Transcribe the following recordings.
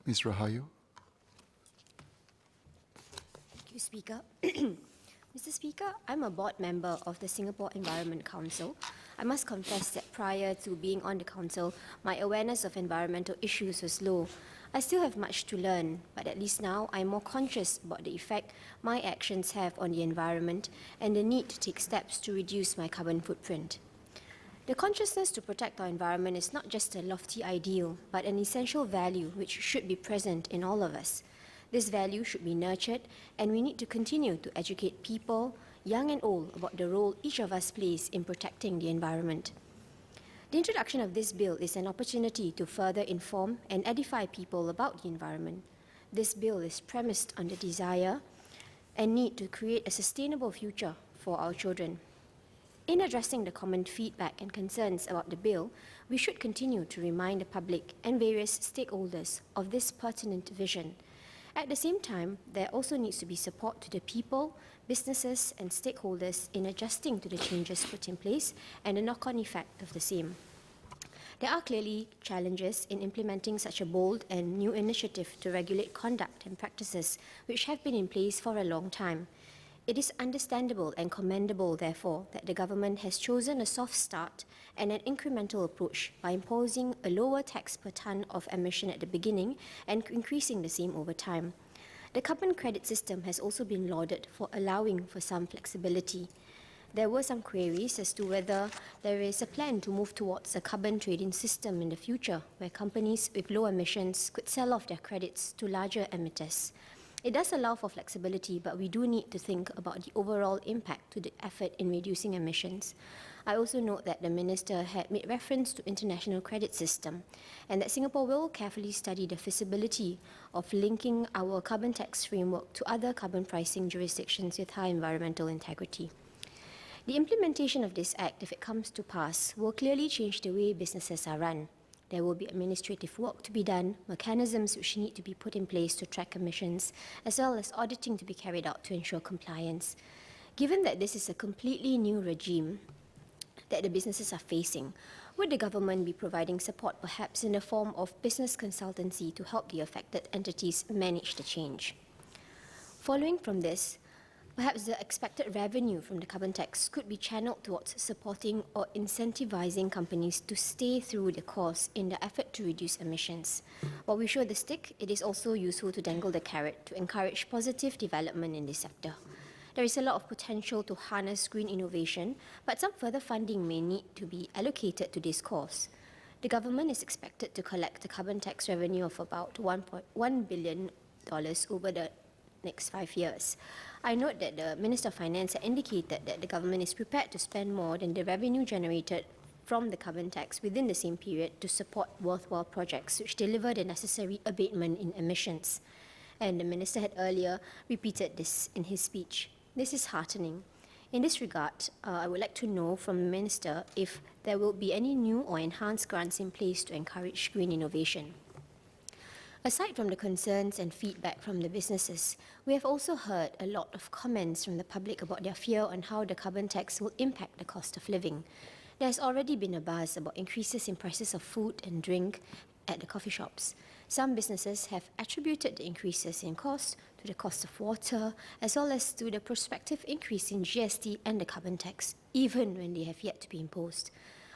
Ms. Rahayu. Thank you, Speaker. Mr. Speaker, I'm a board member of the Singapore Environment Council. I must confess that prior to being on the council, my awareness of environmental issues was low. I still have much to learn, but at least now I'm more conscious about the effect my actions have on the environment and the need to take steps to reduce my carbon footprint. The consciousness to protect our environment is not just a lofty ideal, but an essential value which should be present in all of us. This value should be nurtured, and we need to continue to educate people, young and old, about the role each of us plays in protecting the environment. The introduction of this bill is an opportunity to further inform and edify people about the environment. This bill is premised on the desire and need to create a sustainable future for our children. In addressing the common feedback and concerns about the bill, we should continue to remind the public and various stakeholders of this pertinent vision. At the same time, there also needs to be support to the people, businesses and stakeholders in adjusting to the changes put in place and the knock-on effect of the same. There are clearly challenges in implementing such a bold and new initiative to regulate conduct and practices which have been in place for a long time. It is understandable and commendable, therefore, that the government has chosen a soft start and an incremental approach by imposing a lower tax per tonne of emission at the beginning and increasing the same over time. The carbon credit system has also been lauded for allowing for some flexibility. There were some queries as to whether there is a plan to move towards a carbon trading system in the future, where companies with low emissions could sell off their credits to larger emitters. It does allow for flexibility, but we do need to think about the overall impact to the effort in reducing emissions. I also note that the Minister had made reference to international credit system and that Singapore will carefully study the feasibility of linking our carbon tax framework to other carbon pricing jurisdictions with high environmental integrity. The implementation of this Act, if it comes to pass, will clearly change the way businesses are run. There will be administrative work to be done, mechanisms which need to be put in place to track emissions, as well as auditing to be carried out to ensure compliance. Given that this is a completely new regime that the businesses are facing, would the government be providing support perhaps in the form of business consultancy to help the affected entities manage the change? Following from this, perhaps the expected revenue from the carbon tax could be channeled towards supporting or incentivizing companies to stay through the course in the effort to reduce emissions. While we show the stick, it is also useful to dangle the carrot to encourage positive development in this sector. There is a lot of potential to harness green innovation, but some further funding may need to be allocated to this cause. The government is expected to collect a carbon tax revenue of about $1 billion over the next 5 years. I note that the Minister of Finance had indicated that the government is prepared to spend more than the revenue generated from the carbon tax within the same period to support worthwhile projects which deliver the necessary abatement in emissions. And the Minister had earlier repeated this in his speech. This is heartening. In this regard, I would like to know from the Minister if there will be any new or enhanced grants in place to encourage green innovation. Aside from the concerns and feedback from the businesses, we have also heard a lot of comments from the public about their fear on how the carbon tax will impact the cost of living. There has already been a buzz about increases in prices of food and drink at the coffee shops. Some businesses have attributed the increases in cost to the cost of water, as well as to the prospective increase in GST and the carbon tax, even when they have yet to be imposed.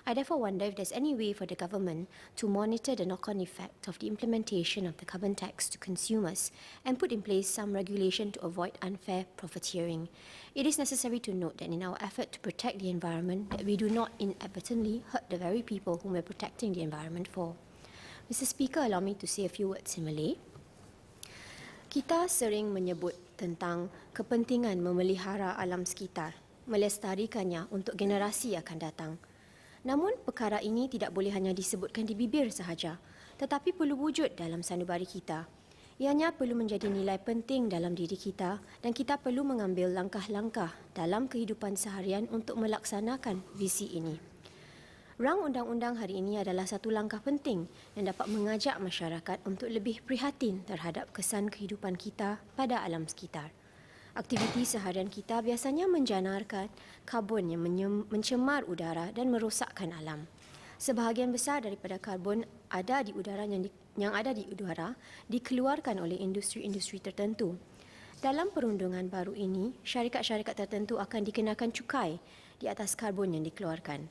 I therefore wonder if there's any way for the government to monitor the knock-on effect of the implementation of the carbon tax to consumers and put in place some regulation to avoid unfair profiteering. It is necessary to note that in our effort to protect the environment, that we do not inadvertently hurt the very people whom we're protecting the environment for. Mr. Speaker, allow me to say a few words in Malay. Kita sering menyebut tentang kepentingan memelihara alam sekitar, melestarikannya untuk generasi akan datang. Namun, perkara ini tidak boleh hanya disebutkan di bibir sahaja, tetapi perlu wujud dalam sanubari kita. Ianya perlu menjadi nilai penting dalam diri kita dan kita perlu mengambil langkah-langkah dalam kehidupan seharian untuk melaksanakan visi ini. Rang undang-undang hari ini adalah satu langkah penting yang dapat mengajak masyarakat untuk lebih prihatin terhadap kesan kehidupan kita pada alam sekitar. Aktiviti seharian kita biasanya menjanarkan karbon yang mencemar udara dan merosakkan alam. Sebahagian besar daripada karbon ada di udara yang ada di udara dikeluarkan oleh industri-industri tertentu. Dalam perundungan baru ini, syarikat-syarikat tertentu akan dikenakan cukai di atas karbon yang dikeluarkan.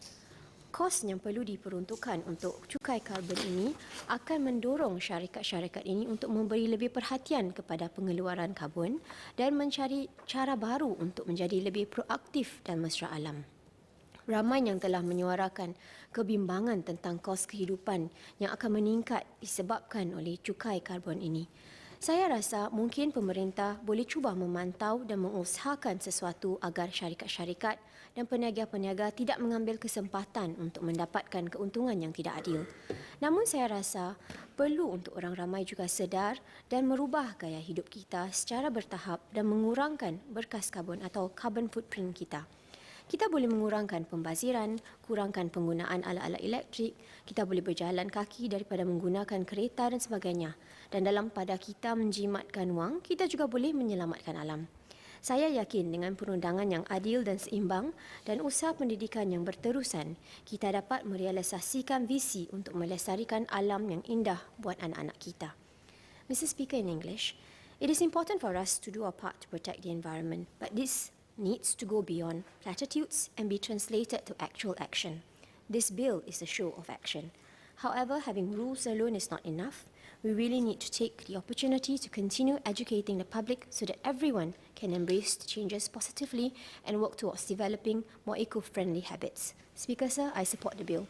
Kos yang perlu diperuntukkan untuk cukai karbon ini akan mendorong syarikat-syarikat ini untuk memberi lebih perhatian kepada pengeluaran karbon dan mencari cara baru untuk menjadi lebih proaktif dan mesra alam. Ramai yang telah menyuarakan kebimbangan tentang kos kehidupan yang akan meningkat disebabkan oleh cukai karbon ini. Saya rasa mungkin pemerintah boleh cuba memantau dan mengusahakan sesuatu agar syarikat-syarikat dan peniaga-peniaga tidak mengambil kesempatan untuk mendapatkan keuntungan yang tidak adil. Namun saya rasa perlu untuk orang ramai juga sedar dan merubah gaya hidup kita secara bertahap dan mengurangkan berkas karbon atau carbon footprint kita. Kita boleh mengurangkan pembaziran, kurangkan penggunaan alat-alat elektrik, kita boleh berjalan kaki daripada menggunakan kereta dan sebagainya. Dan dalam pada kita menjimatkan wang, kita juga boleh menyelamatkan alam. Saya yakin dengan perundangan yang adil dan seimbang dan usaha pendidikan yang berterusan, kita dapat merealisasikan visi untuk melestarikan alam yang indah buat anak-anak kita. Mr. Speaker, in English, it is important for us to do our part to protect the environment, but this needs to go beyond platitudes and be translated to actual action. This bill is a show of action. However, having rules alone is not enough. We really need to take the opportunity to continue educating the public so that everyone can embrace the changes positively and work towards developing more eco-friendly habits. Speaker, sir, I support the bill.